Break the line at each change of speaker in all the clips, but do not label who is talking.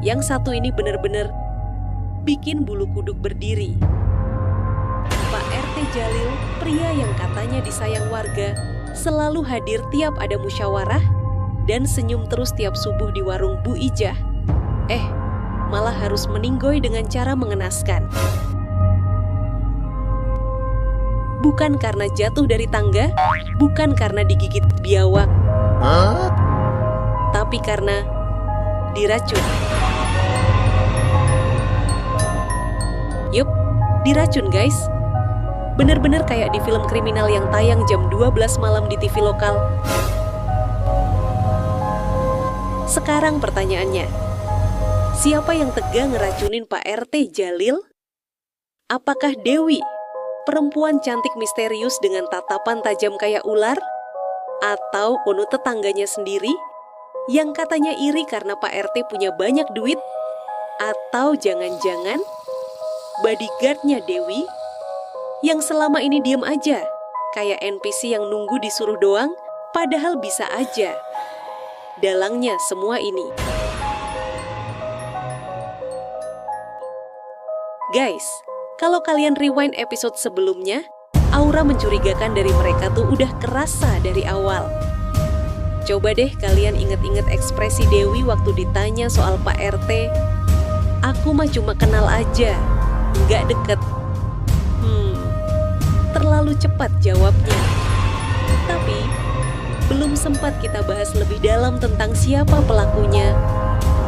Yang satu ini benar-benar bikin bulu kuduk berdiri. Pak RT Jalil, pria yang katanya disayang warga, selalu hadir tiap ada musyawarah dan senyum terus tiap subuh di warung Bu Ijah. Malah harus meninggoy dengan cara mengenaskan. Bukan karena jatuh dari tangga, bukan karena digigit biawak, tapi karena diracun. Yup, diracun guys. Bener-bener kayak di film kriminal yang tayang jam 12 malam di TV lokal. Sekarang pertanyaannya, siapa yang tega ngeracunin Pak RT Jalil? Apakah Dewi, perempuan cantik misterius dengan tatapan tajam kayak ular? Atau Ono tetangganya sendiri yang katanya iri karena Pak RT punya banyak duit? Atau jangan-jangan bodyguardnya Dewi yang selama ini diam aja, kayak NPC yang nunggu disuruh doang, padahal bisa aja dalangnya semua ini. Guys, kalau kalian rewind episode sebelumnya, aura mencurigakan dari mereka tuh udah kerasa dari awal. Coba deh kalian inget-inget ekspresi Dewi waktu ditanya soal Pak RT. Aku mah cuma kenal aja, nggak deket. Terlalu cepat jawabnya. Tapi, belum sempat kita bahas lebih dalam tentang siapa pelakunya.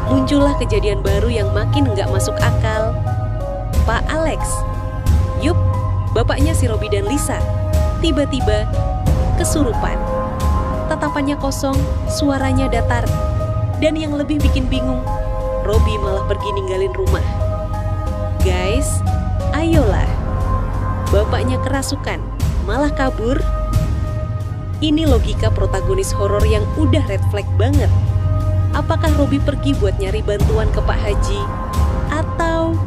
Muncullah kejadian baru yang makin nggak masuk akal. Pak Alex, yup, bapaknya si Robi dan Lisa, tiba-tiba kesurupan. Tatapannya kosong, suaranya datar. Dan yang lebih bikin bingung, Robi malah pergi ninggalin rumah. Guys, ayolah. Bapaknya kerasukan, malah kabur. Ini logika protagonis horor yang udah red flag banget. Apakah Robi pergi buat nyari bantuan ke Pak Haji? Atau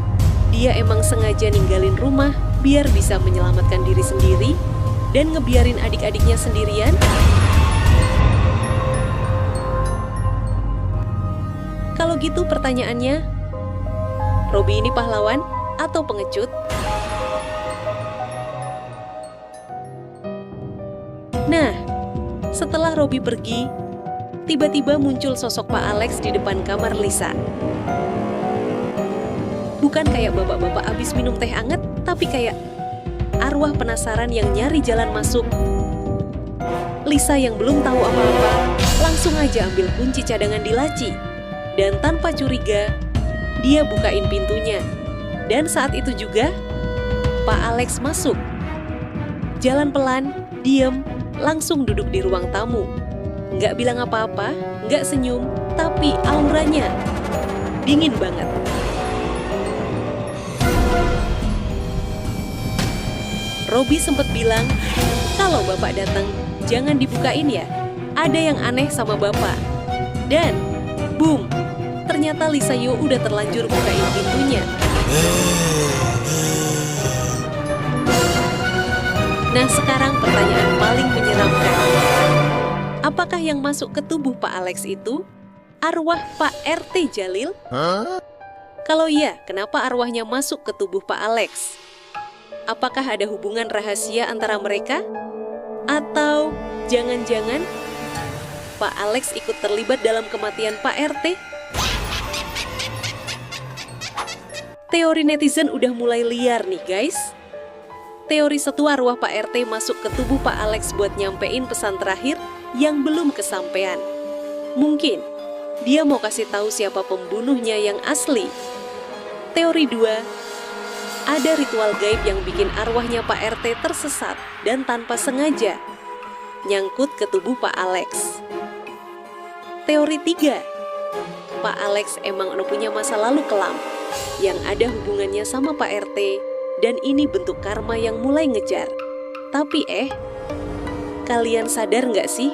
dia emang sengaja ninggalin rumah biar bisa menyelamatkan diri sendiri dan ngebiarin adik-adiknya sendirian? Kalau gitu pertanyaannya, Robi ini pahlawan atau pengecut? Nah, setelah Robi pergi, tiba-tiba muncul sosok Pak Alex di depan kamar Lisa. Bukan kayak bapak-bapak abis minum teh anget, tapi kayak arwah penasaran yang nyari jalan masuk. Lisa yang belum tahu apa-apa, langsung aja ambil kunci cadangan di laci. Dan tanpa curiga, dia bukain pintunya. Dan saat itu juga, Pak Alex masuk. Jalan pelan, diem, langsung duduk di ruang tamu. Nggak bilang apa-apa, nggak senyum, tapi auranya dingin banget. Robi sempat bilang, kalau bapak datang, jangan dibukain ya. Ada yang aneh sama bapak. Dan, boom, ternyata Lisa Yu udah terlanjur bukain pintunya. Nah sekarang pertanyaan paling menyeramkan. Apakah yang masuk ke tubuh Pak Alex itu arwah Pak RT Jalil? Kalau iya, kenapa arwahnya masuk ke tubuh Pak Alex? Apakah ada hubungan rahasia antara mereka? Atau jangan-jangan Pak Alex ikut terlibat dalam kematian Pak RT? Teori netizen udah mulai liar nih guys. Teori satu arwah Pak RT masuk ke tubuh Pak Alex buat nyampein pesan terakhir yang belum kesampaian. Mungkin dia mau kasih tahu siapa pembunuhnya yang asli. Teori 2, ada ritual gaib yang bikin arwahnya Pak RT tersesat dan tanpa sengaja nyangkut ke tubuh Pak Alex. Teori 3, Pak Alex emang punya masa lalu kelam yang ada hubungannya sama Pak RT. Dan ini bentuk karma yang mulai ngejar. Tapi kalian sadar nggak sih?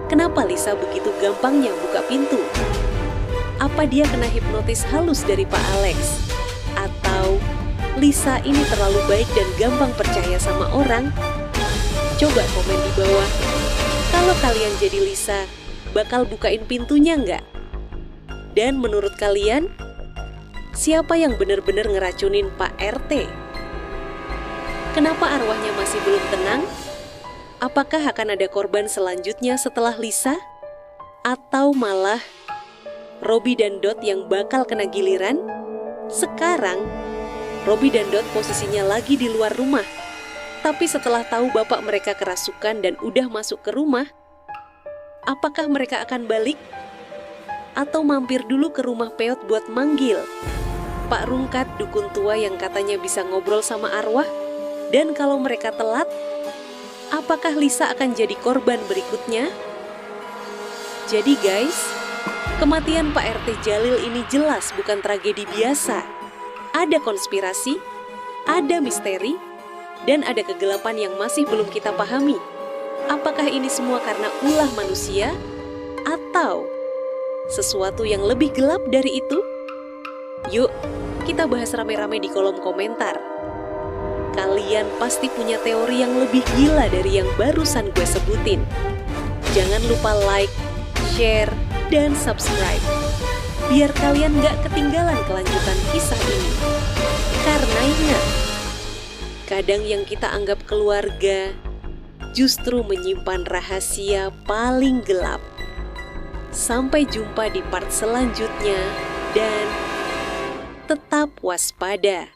Kenapa Lisa begitu gampangnya buka pintu? Apa dia kena hipnotis halus dari Pak Alex? Atau Lisa ini terlalu baik dan gampang percaya sama orang? Coba komen di bawah. Kalau kalian jadi Lisa, bakal bukain pintunya nggak? Dan menurut kalian, siapa yang benar-benar ngeracunin Pak RT? Kenapa arwahnya masih belum tenang? Apakah akan ada korban selanjutnya setelah Lisa? Atau malah Robby dan Dot yang bakal kena giliran? Sekarang, Robby dan Dot posisinya lagi di luar rumah. Tapi setelah tahu bapak mereka kerasukan dan udah masuk ke rumah, apakah mereka akan balik? Atau mampir dulu ke rumah Peot buat manggil Pak Rungkat, dukun tua yang katanya bisa ngobrol sama arwah? Dan kalau mereka telat, apakah Lisa akan jadi korban berikutnya? Jadi guys, kematian Pak RT Jalil ini jelas bukan tragedi biasa. Ada konspirasi, ada misteri, dan ada kegelapan yang masih belum kita pahami. Apakah ini semua karena ulah manusia? Atau sesuatu yang lebih gelap dari itu? Yuk, kita bahas rame-rame di kolom komentar. Kalian pasti punya teori yang lebih gila dari yang barusan gue sebutin. Jangan lupa like, share, dan subscribe, biar kalian gak ketinggalan kelanjutan kisah ini. Karena ingat, kadang yang kita anggap keluarga justru menyimpan rahasia paling gelap. Sampai jumpa di part selanjutnya dan tetap waspada.